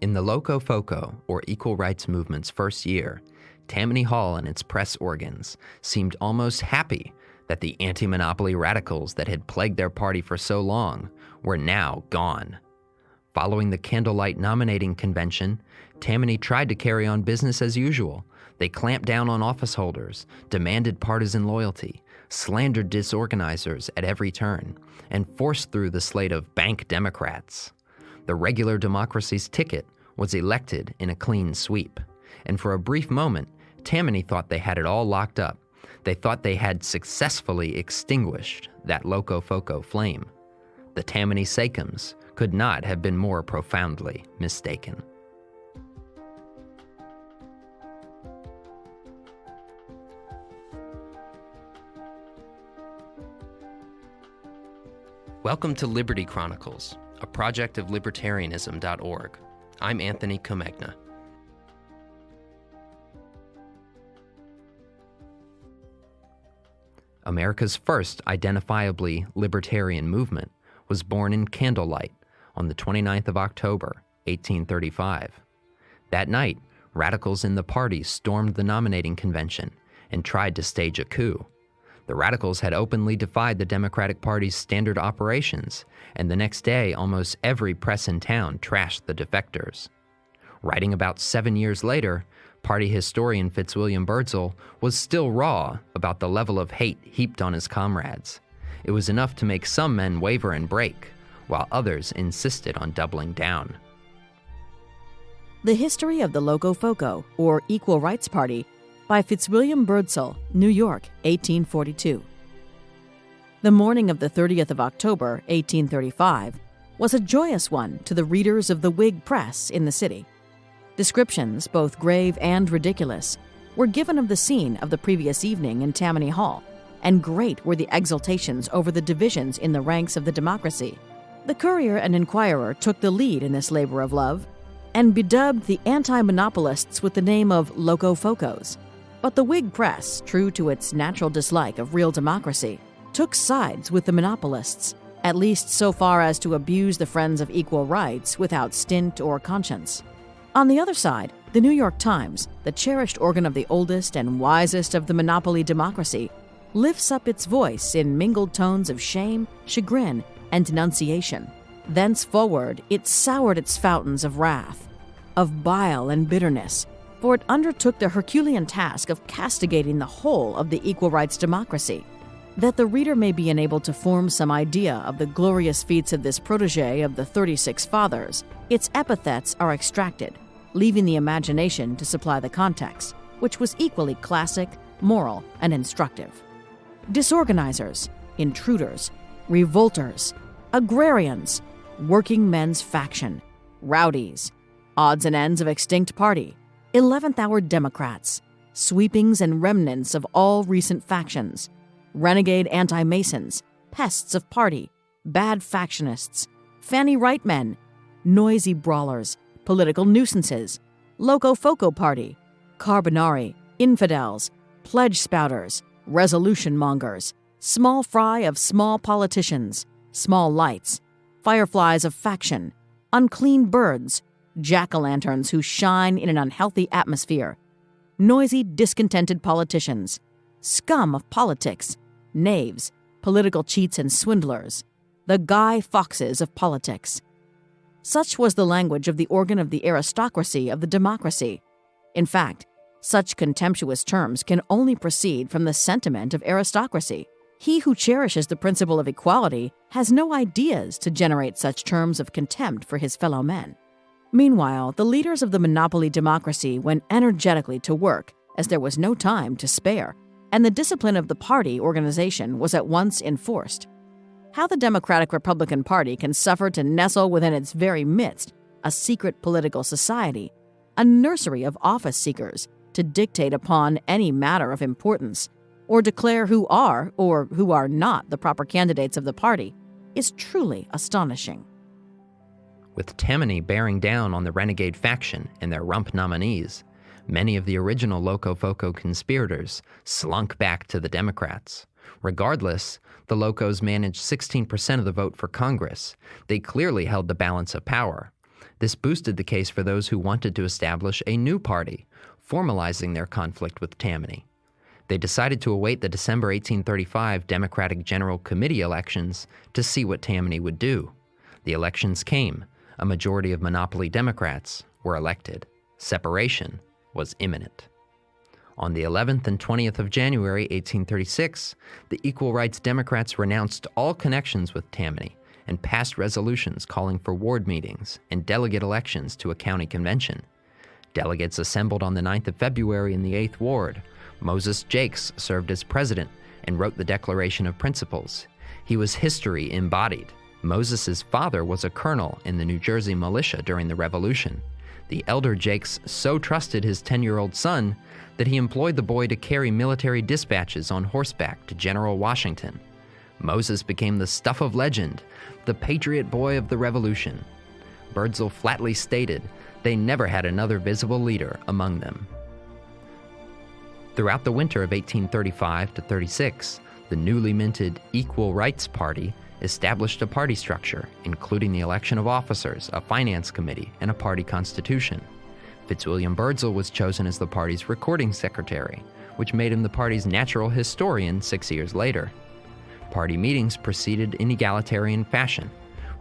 In the Loco-Foco, or Equal Rights Movement's first year, Tammany Hall and its press organs seemed almost happy that the anti-monopoly radicals that had plagued their party for so long were now gone. Following the Candlelight nominating convention, Tammany tried to carry on business as usual. They clamped down on office holders, demanded partisan loyalty, slandered disorganizers at every turn, and forced through the slate of bank Democrats. The regular democracy's ticket was elected in a clean sweep. And for a brief moment, Tammany thought they had it all locked up. They thought they had successfully extinguished that Loco-Foco flame. The Tammany sachems could not have been more profoundly mistaken. Welcome to Liberty Chronicles, a project of libertarianism.org. I'm Anthony Comegna. America's first identifiably libertarian movement was born in Candlelight on the 29th of October, 1835. That night, radicals in the party stormed the nominating convention and tried to stage a coup. The radicals had openly defied the Democratic Party's standard operations, and the next day, almost every press in town trashed the defectors. Writing about 7 years later, party historian Fitzwilliam Byrdsall was still raw about the level of hate heaped on his comrades. It was enough to make some men waver and break, while others insisted on doubling down. The History of the Loco-Foco, or Equal Rights Party, by Fitzwilliam Byrdsall, New York, 1842. The morning of the 30th of October, 1835, was a joyous one to the readers of the Whig press in the city. Descriptions, both grave and ridiculous, were given of the scene of the previous evening in Tammany Hall, and great were the exultations over the divisions in the ranks of the democracy. The Courier and Inquirer took the lead in this labor of love, and bedubbed the anti-monopolists with the name of Loco-Focos. But the Whig press, true to its natural dislike of real democracy, took sides with the monopolists, at least so far as to abuse the friends of equal rights without stint or conscience. On the other side, the New York Times, the cherished organ of the oldest and wisest of the monopoly democracy, lifts up its voice in mingled tones of shame, chagrin, and denunciation. Thenceforward, it soured its fountains of wrath, of bile and bitterness, for it undertook the Herculean task of castigating the whole of the equal rights democracy. That the reader may be enabled to form some idea of the glorious feats of this protege of the 36 Fathers, its epithets are extracted, leaving the imagination to supply the context, which was equally classic, moral, and instructive. Disorganizers, intruders, revolters, agrarians, working men's faction, rowdies, odds and ends of extinct party, 11th-hour Democrats, sweepings and remnants of all recent factions, renegade anti-Masons, pests of party, bad factionists, Fanny Wright men, noisy brawlers, political nuisances, Loco-Foco party, carbonari, infidels, pledge spouters, resolution mongers, small fry of small politicians, small lights, fireflies of faction, unclean birds, jack-o'-lanterns who shine in an unhealthy atmosphere, noisy, discontented politicians, scum of politics, knaves, political cheats and swindlers, the Guy Fawkes of politics. Such was the language of the organ of the aristocracy of the democracy. In fact, such contemptuous terms can only proceed from the sentiment of aristocracy. He who cherishes the principle of equality has no ideas to generate such terms of contempt for his fellow men. Meanwhile, the leaders of the monopoly democracy went energetically to work, as there was no time to spare, and the discipline of the party organization was at once enforced. How the Democratic-Republican Party can suffer to nestle within its very midst a secret political society, a nursery of office-seekers to dictate upon any matter of importance, or declare who are or who are not the proper candidates of the party, is truly astonishing. With Tammany bearing down on the renegade faction and their rump nominees, many of the original Loco-Foco conspirators slunk back to the Democrats. Regardless, the Locos managed 16% of the vote for Congress. They clearly held the balance of power. This boosted the case for those who wanted to establish a new party, formalizing their conflict with Tammany. They decided to await the December 1835 Democratic General Committee elections to see what Tammany would do. The elections came. A majority of monopoly Democrats were elected. Separation was imminent. On the 11th and 20th of January 1836, the Equal Rights Democrats renounced all connections with Tammany and passed resolutions calling for ward meetings and delegate elections to a county convention. Delegates assembled on the 9th of February in the 8th Ward. Moses Jacques served as president and wrote the Declaration of Principles. He was history embodied. Moses's father was a colonel in the New Jersey militia during the Revolution. The elder Jacques so trusted his 10-year-old son that he employed the boy to carry military dispatches on horseback to General Washington. Moses became the stuff of legend, the patriot boy of the Revolution. Byrdsall flatly stated they never had another visible leader among them. Throughout the winter of 1835 to 36, the newly minted Equal Rights Party established a party structure, including the election of officers, a finance committee, and a party constitution. Fitzwilliam Byrdsall was chosen as the party's recording secretary, which made him the party's natural historian 6 years later. Party meetings proceeded in egalitarian fashion,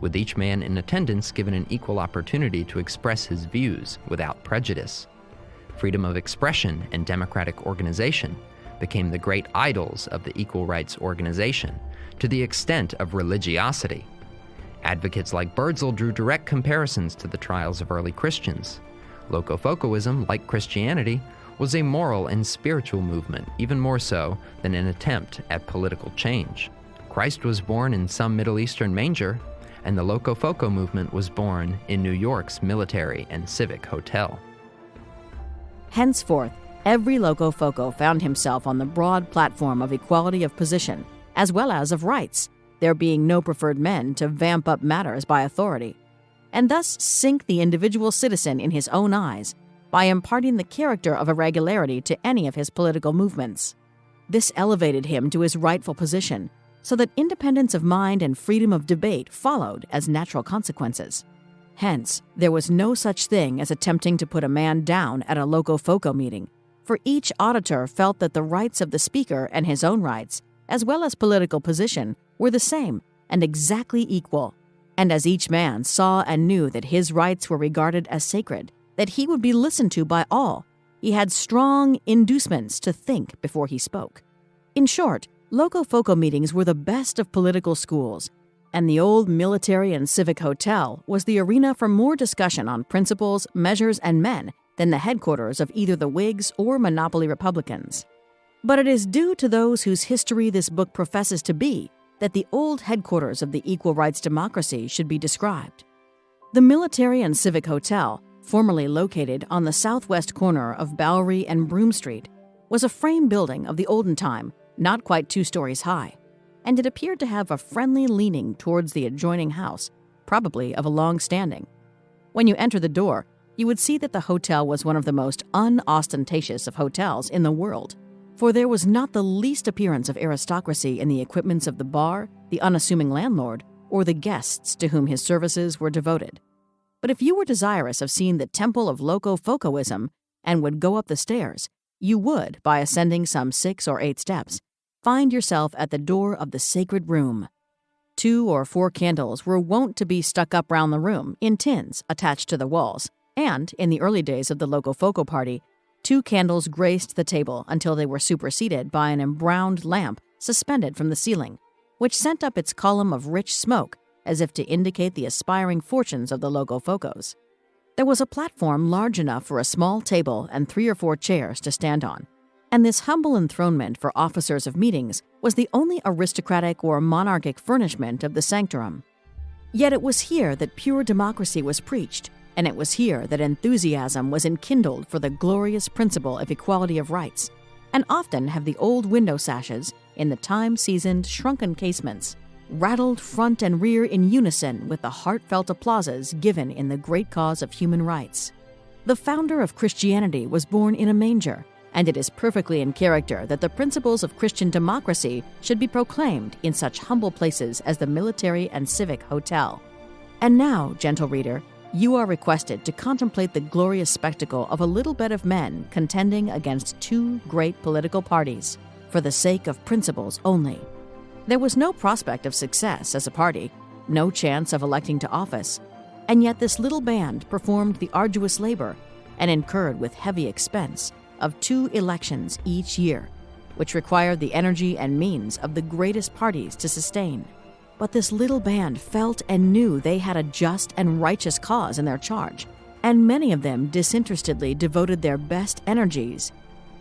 with each man in attendance given an equal opportunity to express his views without prejudice. Freedom of expression and democratic organization became the great idols of the Equal Rights Organization, to the extent of religiosity. Advocates like Byrdsall drew direct comparisons to the trials of early Christians. Loco-Focoism, like Christianity, was a moral and spiritual movement, even more so than an attempt at political change. Christ was born in some Middle Eastern manger, and the Loco-Foco movement was born in New York's Military and Civic Hotel. Henceforth, every Loco-Foco found himself on the broad platform of equality of position, as well as of rights, there being no preferred men to vamp up matters by authority, and thus sink the individual citizen in his own eyes by imparting the character of irregularity to any of his political movements. This elevated him to his rightful position, so that independence of mind and freedom of debate followed as natural consequences. Hence, there was no such thing as attempting to put a man down at a Loco-Foco meeting, for each auditor felt that the rights of the speaker and his own rights, as well as political position, were the same and exactly equal. And as each man saw and knew that his rights were regarded as sacred, that he would be listened to by all, he had strong inducements to think before he spoke. In short, Loco-Foco meetings were the best of political schools, and the old Military and Civic Hotel was the arena for more discussion on principles, measures, and men than the headquarters of either the Whigs or monopoly Republicans. But it is due to those whose history this book professes to be that the old headquarters of the equal rights democracy should be described. The Military and Civic Hotel, formerly located on the southwest corner of Bowery and Broome Street, was a frame building of the olden time, not quite 2 stories high, and it appeared to have a friendly leaning towards the adjoining house, probably of a long standing. When you enter the door, you would see that the hotel was one of the most unostentatious of hotels in the world, for there was not the least appearance of aristocracy in the equipments of the bar, the unassuming landlord, or the guests to whom his services were devoted. But if you were desirous of seeing the temple of Loco-Focoism and would go up the stairs, you would, by ascending some 6 or 8 steps, find yourself at the door of the sacred room. 2 or 4 candles were wont to be stuck up round the room in tins attached to the walls, and, in the early days of the Loco-Foco party, 2 candles graced the table until they were superseded by an embrowned lamp suspended from the ceiling, which sent up its column of rich smoke as if to indicate the aspiring fortunes of the Loco-Focos. There was a platform large enough for a small table and 3 or 4 chairs to stand on, and this humble enthronement for officers of meetings was the only aristocratic or monarchic furnishment of the sanctorum. Yet it was here that pure democracy was preached, and it was here that enthusiasm was enkindled for the glorious principle of equality of rights, and often have the old window sashes, in the time-seasoned, shrunken casements, rattled front and rear in unison with the heartfelt applauses given in the great cause of human rights. The founder of Christianity was born in a manger, and it is perfectly in character that the principles of Christian democracy should be proclaimed in such humble places as the Military and Civic Hotel. And now, gentle reader, you are requested to contemplate the glorious spectacle of a little bed of men contending against two great political parties for the sake of principles only. There was no prospect of success as a party, no chance of electing to office, and yet this little band performed the arduous labor and incurred with heavy expense of 2 elections each year, which required the energy and means of the greatest parties to sustain. But this little band felt and knew they had a just and righteous cause in their charge, and many of them disinterestedly devoted their best energies,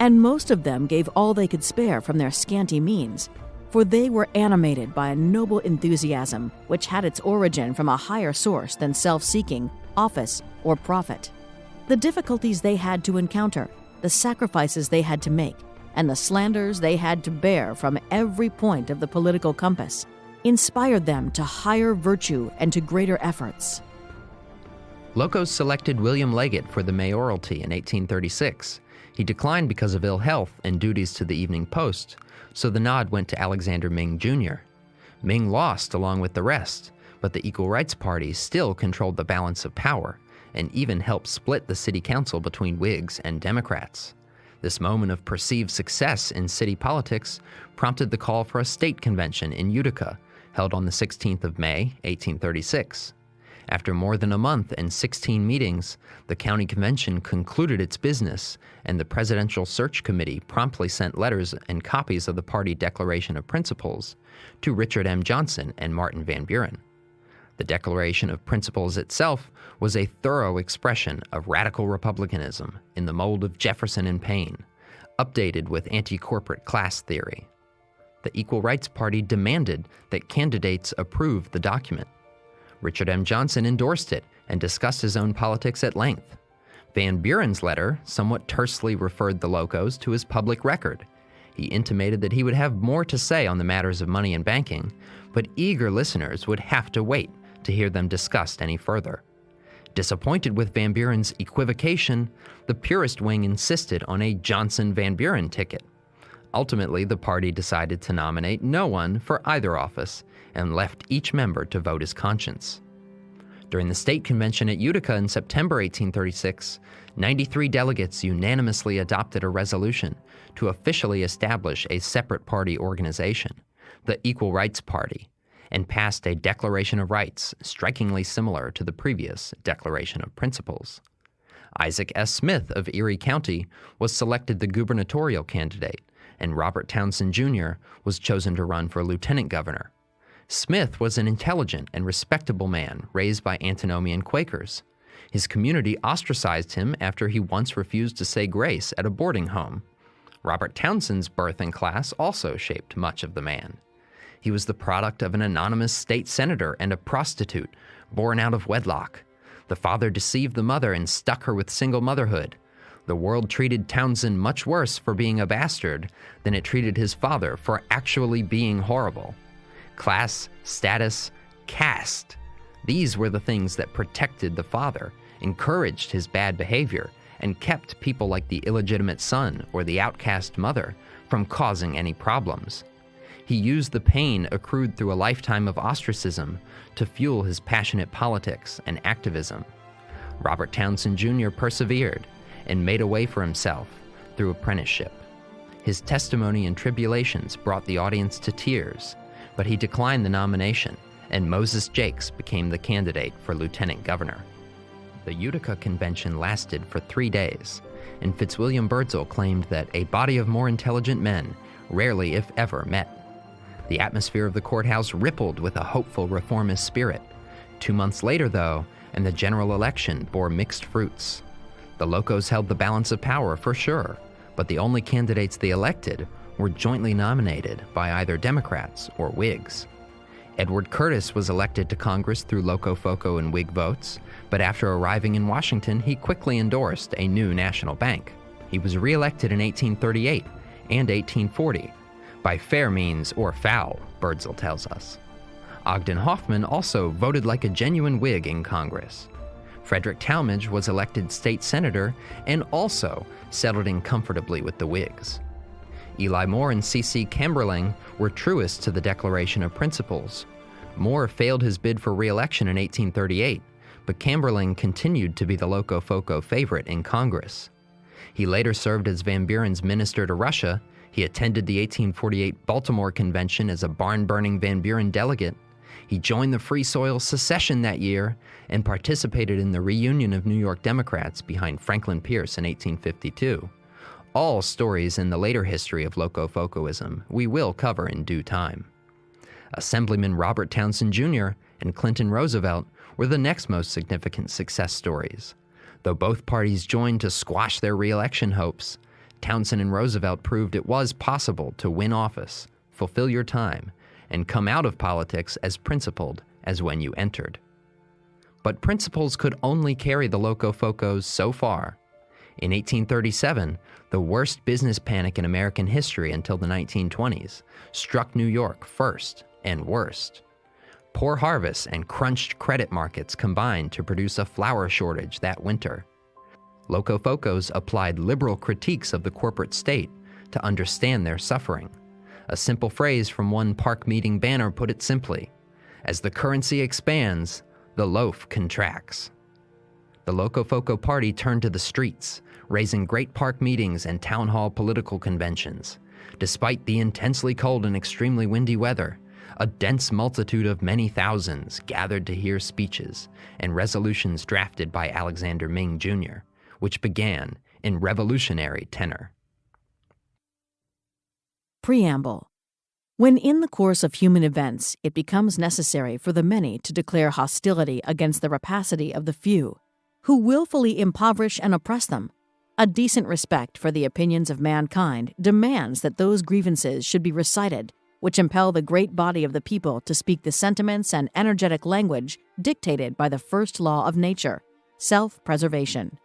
and most of them gave all they could spare from their scanty means, for they were animated by a noble enthusiasm which had its origin from a higher source than self-seeking, office, or profit. The difficulties they had to encounter, the sacrifices they had to make, and the slanders they had to bear from every point of the political compass inspired them to higher virtue and to greater efforts. Locos selected William Leggett for the mayoralty in 1836. He declined because of ill health and duties to the Evening Post, so the nod went to Alexander Ming Jr. Ming lost along with the rest, but the Equal Rights Party still controlled the balance of power and even helped split the city council between Whigs and Democrats. This moment of perceived success in city politics prompted the call for a state convention in Utica, held on the 16th of May, 1836. After more than a month and 16 meetings, the county convention concluded its business, and the Presidential Search Committee promptly sent letters and copies of the party Declaration of Principles to Richard M. Johnson and Martin Van Buren. The Declaration of Principles itself was a thorough expression of radical republicanism in the mold of Jefferson and Paine, updated with anti-corporate class theory. The Equal Rights Party demanded that candidates approve the document. Richard M. Johnson endorsed it and discussed his own politics at length. Van Buren's letter somewhat tersely referred the Locos to his public record. He intimated that he would have more to say on the matters of money and banking, but eager listeners would have to wait to hear them discussed any further. Disappointed with Van Buren's equivocation, the purist wing insisted on a Johnson-Van Buren ticket. Ultimately, the party decided to nominate no one for either office and left each member to vote his conscience. During the state convention at Utica in September 1836, 93 delegates unanimously adopted a resolution to officially establish a separate party organization, the Equal Rights Party, and passed a Declaration of Rights strikingly similar to the previous Declaration of Principles. Isaac S. Smith of Erie County was selected the gubernatorial candidate, and Robert Townsend Jr. was chosen to run for lieutenant governor. Smith was an intelligent and respectable man raised by antinomian Quakers. His community ostracized him after he once refused to say grace at a boarding home. Robert Townsend's birth and class also shaped much of the man. He was the product of an anonymous state senator and a prostitute, born out of wedlock. The father deceived the mother and stuck her with single motherhood. The world treated Townsend much worse for being a bastard than it treated his father for actually being horrible. Class, status, caste. These were the things that protected the father, encouraged his bad behavior, and kept people like the illegitimate son or the outcast mother from causing any problems. He used the pain accrued through a lifetime of ostracism to fuel his passionate politics and activism. Robert Townsend Jr. persevered and made a way for himself through apprenticeship. His testimony and tribulations brought the audience to tears, but he declined the nomination, and Moses Jacques became the candidate for lieutenant governor. The Utica Convention lasted for 3 days, and Fitzwilliam Byrdsall claimed that a body of more intelligent men rarely, if ever, met. The atmosphere of the courthouse rippled with a hopeful reformist spirit. 2 months later, though, and the general election bore mixed fruits. The Locos held the balance of power for sure, but the only candidates they elected were jointly nominated by either Democrats or Whigs. Edward Curtis was elected to Congress through Loco-Foco and Whig votes, but after arriving in Washington, he quickly endorsed a new national bank. He was re-elected in 1838 and 1840, by fair means or foul, Byrdsall tells us. Ogden Hoffman also voted like a genuine Whig in Congress. Frederick Talmadge was elected state senator and also settled in comfortably with the Whigs. Eli Moore and C.C. Camberling were truest to the Declaration of Principles. Moore failed his bid for re-election in 1838, but Chamberlain continued to be the Loco-Foco favorite in Congress. He later served as Van Buren's minister to Russia. He attended the 1848 Baltimore Convention as a barn-burning Van Buren delegate. He joined the Free Soil secession that year and participated in the reunion of New York Democrats behind Franklin Pierce in 1852. All stories in the later history of Loco-Focoism we will cover in due time. Assemblyman Robert Townsend Jr. and Clinton Roosevelt were the next most significant success stories. Though both parties joined to squash their re-election hopes, Townsend and Roosevelt proved it was possible to win office, fulfill your time, and come out of politics as principled as when you entered. But principles could only carry the Loco-Focos so far. In 1837, the worst business panic in American history until the 1920s struck New York first and worst. Poor harvests and crunched credit markets combined to produce a flour shortage that winter. Loco-Focos applied liberal critiques of the corporate state to understand their suffering. A simple phrase from one park meeting banner put it simply: as the currency expands, the loaf contracts. The Loco-Foco party turned to the streets, raising great park meetings and town hall political conventions. Despite the intensely cold and extremely windy weather, a dense multitude of many thousands gathered to hear speeches and resolutions drafted by Alexander Ming Jr., which began in revolutionary tenor. Preamble. When in the course of human events it becomes necessary for the many to declare hostility against the rapacity of the few, who willfully impoverish and oppress them, a decent respect for the opinions of mankind demands that those grievances should be recited which impel the great body of the people to speak the sentiments and energetic language dictated by the first law of nature, self-preservation.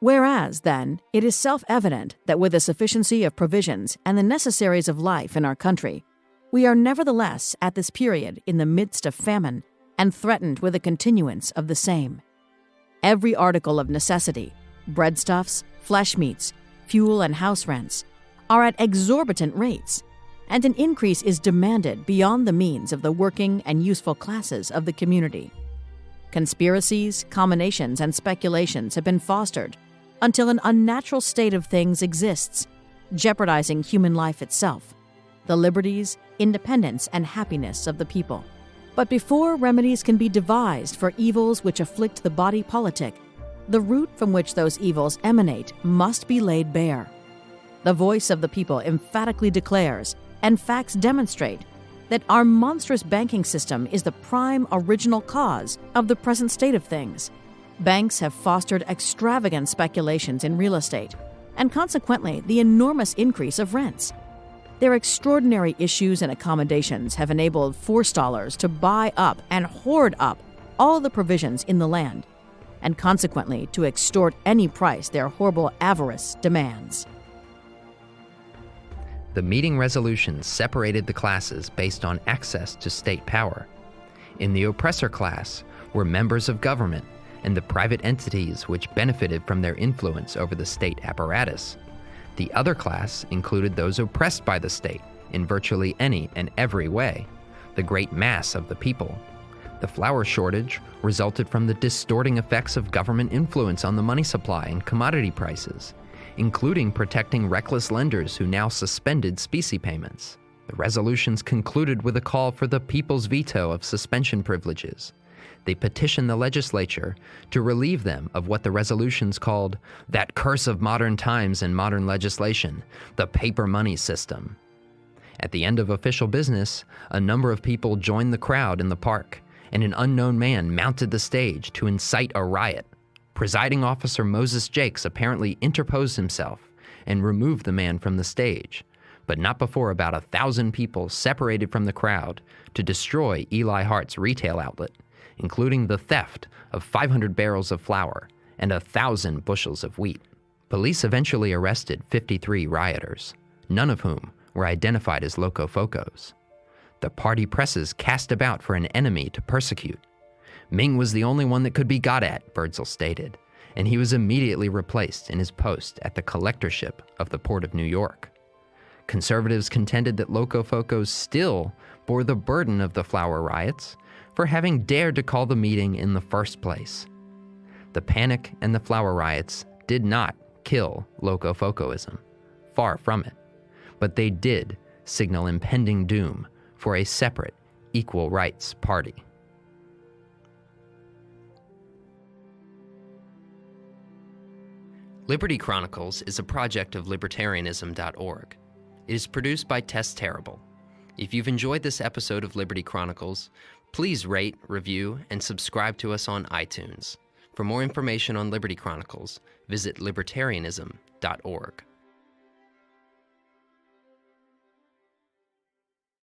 Whereas, then, it is self-evident that with the sufficiency of provisions and the necessaries of life in our country, we are nevertheless at this period in the midst of famine and threatened with a continuance of the same. Every article of necessity, breadstuffs, flesh meats, fuel and house rents, are at exorbitant rates, and an increase is demanded beyond the means of the working and useful classes of the community. Conspiracies, combinations, and speculations have been fostered until an unnatural state of things exists, jeopardizing human life itself, the liberties, independence, and happiness of the people. But before remedies can be devised for evils which afflict the body politic, the root from which those evils emanate must be laid bare. The voice of the people emphatically declares, and facts demonstrate, that our monstrous banking system is the prime original cause of the present state of things. Banks have fostered extravagant speculations in real estate, and consequently the enormous increase of rents. Their extraordinary issues and accommodations have enabled forestallers to buy up and hoard up all the provisions in the land, and consequently to extort any price their horrible avarice demands. The meeting resolutions separated the classes based on access to state power. In the oppressor class were members of government and the private entities which benefited from their influence over the state apparatus. The other class included those oppressed by the state in virtually any and every way, the great mass of the people. The flour shortage resulted from the distorting effects of government influence on the money supply and commodity prices, including protecting reckless lenders who now suspended specie payments. The resolutions concluded with a call for the people's veto of suspension privileges. They petitioned the legislature to relieve them of what the resolutions called that curse of modern times and modern legislation, the paper money system. At the end of official business, a number of people joined the crowd in the park, and an unknown man mounted the stage to incite a riot. Presiding officer Moses Jacques apparently interposed himself and removed the man from the stage, but not before about 1,000 people separated from the crowd to destroy Eli Hart's retail outlet, including the theft of 500 barrels of flour and 1,000 bushels of wheat. Police eventually arrested 53 rioters, none of whom were identified as Loco-Focos. The party presses cast about for an enemy to persecute. Ming was the only one that could be got at, Byrdsall stated, and he was immediately replaced in his post at the collectorship of the Port of New York. Conservatives contended that Loco-Focos still bore the burden of the flour riots for having dared to call the meeting in the first place, The panic and the flower riots did not kill Loco-Focoism. Far from it. But they did signal impending doom for a separate equal rights party. Liberty Chronicles is a project of libertarianism.org. It is produced by Tess Terrible. If you've enjoyed this episode of Liberty Chronicles, please rate, review, and subscribe to us on iTunes. For more information on Liberty Chronicles, visit libertarianism.org.